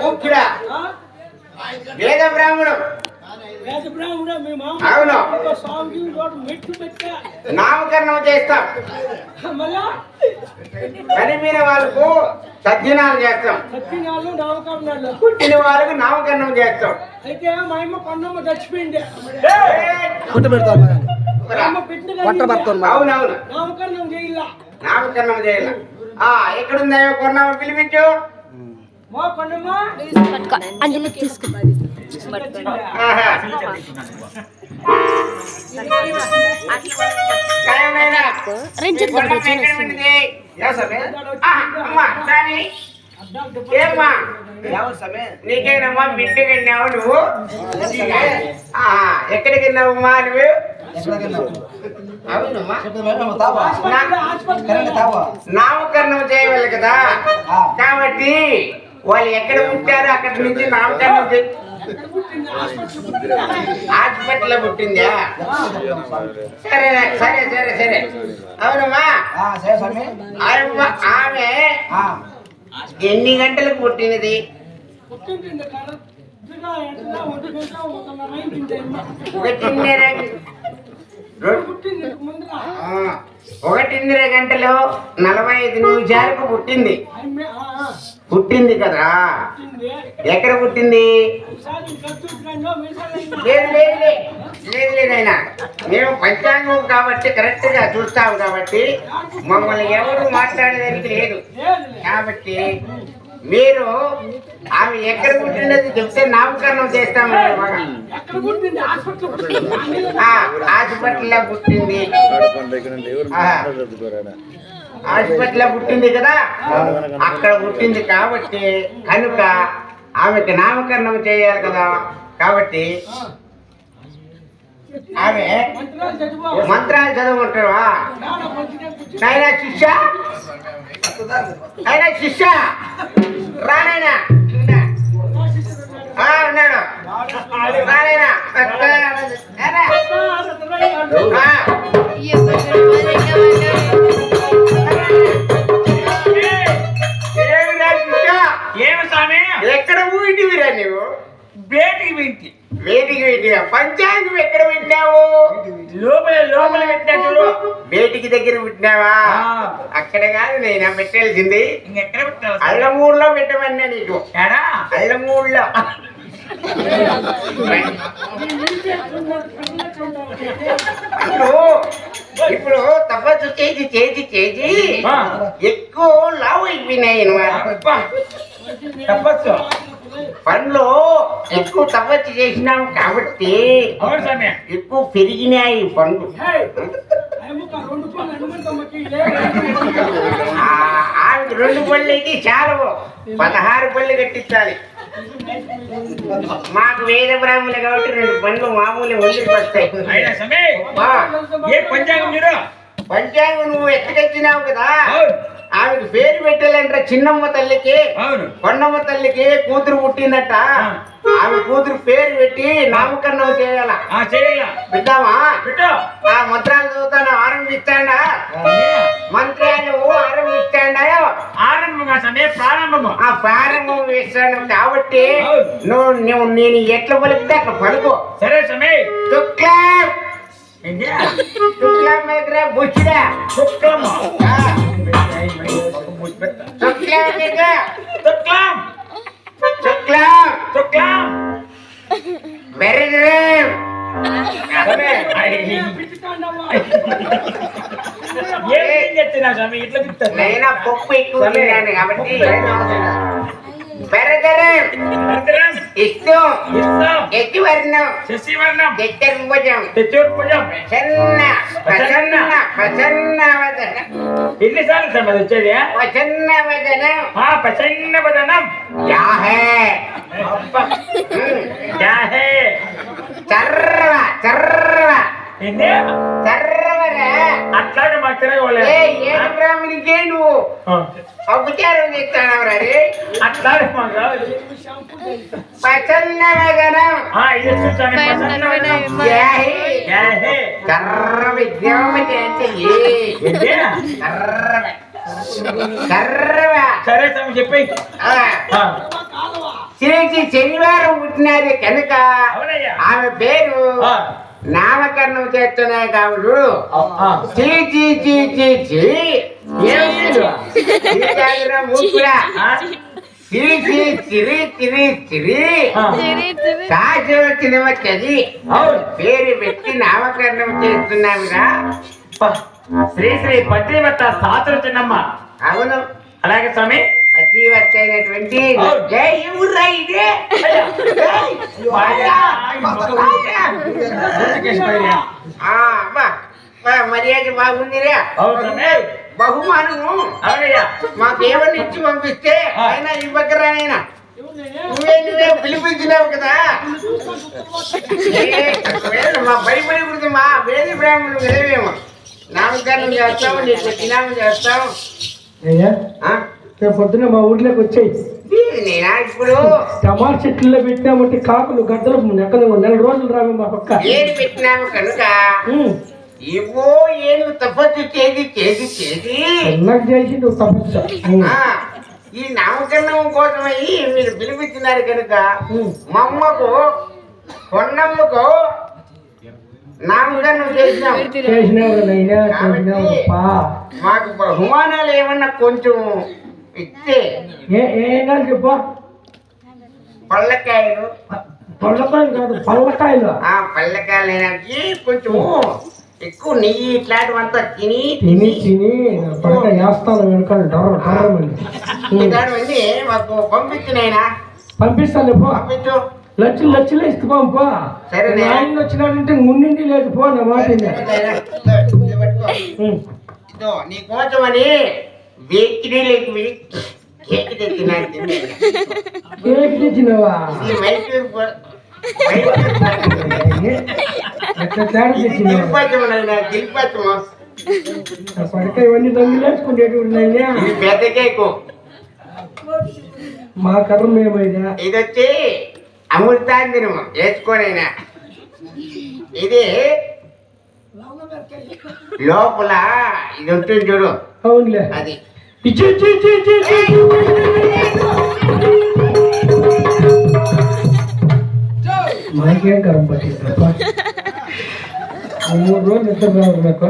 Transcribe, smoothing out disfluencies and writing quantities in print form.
ముఖ్యుడా వేద బ్రాహ్మణం అవును నామకరణం చేస్తాం చనిపోయిన వాళ్ళకు సజ్జనాలు చేస్తాం పుట్టిన వాళ్ళకు నామకరణం చేస్తాం అయితే మా అమ్మ కొన్నమ్మ చచ్చిపోయింది అవునవును నామకరణం చేయాల నామకరణం చేయాల ఎక్కడుందా కొన్నమ్మ పిలిపించు మా కొన్నమ్మ అందులో తీసుకు నీకేనమ్మా బిడ్డకి వెళ్ళావు నువ్వు ఎక్కడికి వెళ్ళావమ్మా నువ్వు నామకరణం చేయవాలి కదా కాబట్టి వాళ్ళు ఎక్కడ పుట్టారో అక్కడి నుంచి నామకరణం హాస్పిటల్ పుట్టిందా సరే సరే సరే సరే అవునమ్మా ఆమె ఎన్ని గంటలకు పుట్టినది ఒకటిన్నర గంటలు 45 నిమిషాలకు పుట్టింది పుట్టింది కదా ఎక్కడ పుట్టింది లేదు లేదు లేదు లేదైనా మేము పంచాంగం కాబట్టి కరెక్ట్ గా చూస్తాము కాబట్టి మమ్మల్ని ఎవరు మాట్లాడేదానికి లేదు కాబట్టి మీరు ఆమె ఎక్కడ పుట్టినది చెప్తే నామకరణం చేస్తాము హాస్పిటల్లో పుట్టింది హాస్పిటల్లో పుట్టింది కదా అక్కడ పుట్టింది కాబట్టి కనుక ఆమెకి నామకరణం చేయాలి కదా కాబట్టి ఆమె మంత్రాలు చదవమంటావా నాయనా శిష్య అయినా శిష్య రానైనా ఉన్నాడు రానైనా ఎక్కడ ఊటివిరా నువ్వు బేటికి వింటి వేటికి పెట్టినా పంచాంగం ఎక్కడ పెట్టినావు లోపల లోపల పెట్టినట్టు బేటికి దగ్గర పెట్టినావా అక్కడ కాదు నేను పెట్టాల్సింది ఇంకెక్కడ పెట్టావు అల్లమూరులో పెట్టమన్నా నీకు అల్లమూరులో ఇప్పుడు తపస్సు చేసి చేసి చేసి ఎక్కువ లావు అయిపోయినాయి తపస్సు పండ్లు ఎక్కువ తపస్సు చేసినాం కాబట్టి ఎక్కువ పెరిగినాయి పండ్లు ఆమెకు 2 పళ్ళు అయితే చాలు 16 పళ్ళు కట్టించాలి మాకు వేద బ్రాహ్మణులు కాబట్టి 2 పళ్ళు మామూలు ఒళ్ళికి వస్తాయి పంచాంగం నువ్వు ఎత్తుకొచ్చినావు కదా ఆమెకు పేరు పెట్టాలంటారా చిన్నమ్మ తల్లికి కొండమ్మ తల్లికి కూతురు పుట్టిందట ఆమె కూతురు పేరు పెట్టి నామకరణం చేయాల పెట్టావా ఆ మంత్రాలు చదువుతాను ఆరంభిస్తాడా మంత్రాలు ఆరంభిస్తాడా ప్రారంభం వేస్తాను కాబట్టి నువ్వు నేను ఎట్లా పలికితే అట్లా పలుకో సరే సమయ బుచ్చిడా నైనా పప్పు ఎక్కువ తిన్నాను కాబట్టి ఎత్తివర్ణం చతుర్భుజం ప్రసన్న ప్రసన్న ప్రసన్న వదన ఎన్నిసార్లు సార్ అది వచ్చేది ప్రసన్న వదనం ప్రసన్న వదనం చర్ర చర్ర ఏంటి తర్రవరా అట్లాగే మాకు తిరగలేదు ఏడు బ్రాహ్మణికే నువ్వు ఉపచారం చేస్తానవరా రే అట్లాగే మాకు కావాలి. ప్రసన్నవదనం ఇది చూసాను కర్ర విద్యావతి అంటే కర్రవ సరే స్వామి చెప్పి శ్రీకి శనివారం పుట్టినది కనుక అవునయ్యా ఆమె పేరు నామకరణం చేస్తున్నాయి కావుడు చీ చీ చీ చీ చీ మూకుడా చిరి చిరి చిరి చిరి కాశీ వచ్చి పేరు పెట్టి నామకరణం చేస్తున్నావుగా శ్రీ శ్రీ పతివర్త సాతుల చిన్నమ్మ. అవును అలాగే స్వామి పతివర్త అయినటువంటి జై ఊర్రా ఇదే మర్యాద బాగుందిరా బహుమానము మాకేమన్నా ఇచ్చి పంపిస్తే అయినా ఇవ్వకరానైనా నువ్వే పిలిపించినావు కదా మా బడిపడి గురించి మా వేది బ్రాహ్మణులు కదేమేమో నామకరణం చేస్తాము నీకు తినామం చేస్తాం పొద్దున మా ఊర్లోకి వచ్చాయి నేనా ఇప్పుడు టమాటా చెట్లలో పెట్టినామంటే కాకులు గద్దలు ఎక్కడ 4 రోజులు రావు మా పక్క ఏది పెట్టినాము కనుక ఏవో ఏళ్ళు తపస్సు చేసి చేసి చేసి నాకు చేసి నువ్వు తప్పచ్చు ఈ నామకరణం కోసమై మీరు పిలిపించినారు కనుక మా అమ్మకు పొన్నమ్మకు నామకరణం చేసినాము మాకు బహుమానాలు ఏమన్నా కొంచెం ఇస్తే ఏం కాదు చెప్పు పళ్ళకాయలు పళ్ళకాయలు కాదు పళ్ళకాయలు పళ్ళకాయలు కొంచెం ఎక్కువ నెయ్యి ఇట్లాంటివంతా తిని తిని తిని పడక వేస్తాను వెనకాల దానివన్నీ మాకు పంపించినైనా పంపిస్తాను పంపించు లక్షలు లక్షలు ఇస్తూ పంపా సరే ఆయన వచ్చినాడంటే ముండిండి లేదు పో నా మాట నీ కోసమని బేకరీలోకి కేక్ తెచ్చినాను కేక్ తెచ్చినావా మైసూరు పడక ఇవన్నీ దొంగలు వేసుకుంటేటువంటి పెద్ద కేకు మా కర్ర మేమైనా ఇది వచ్చి అమృతాంజనం వేసుకోనైనా ఇది లోపల ఇది ఉంటుంది చూడు అవునులే అది మాకేం కరం పట్టింది 3 రోజులు నిద్ర రాదు నాకు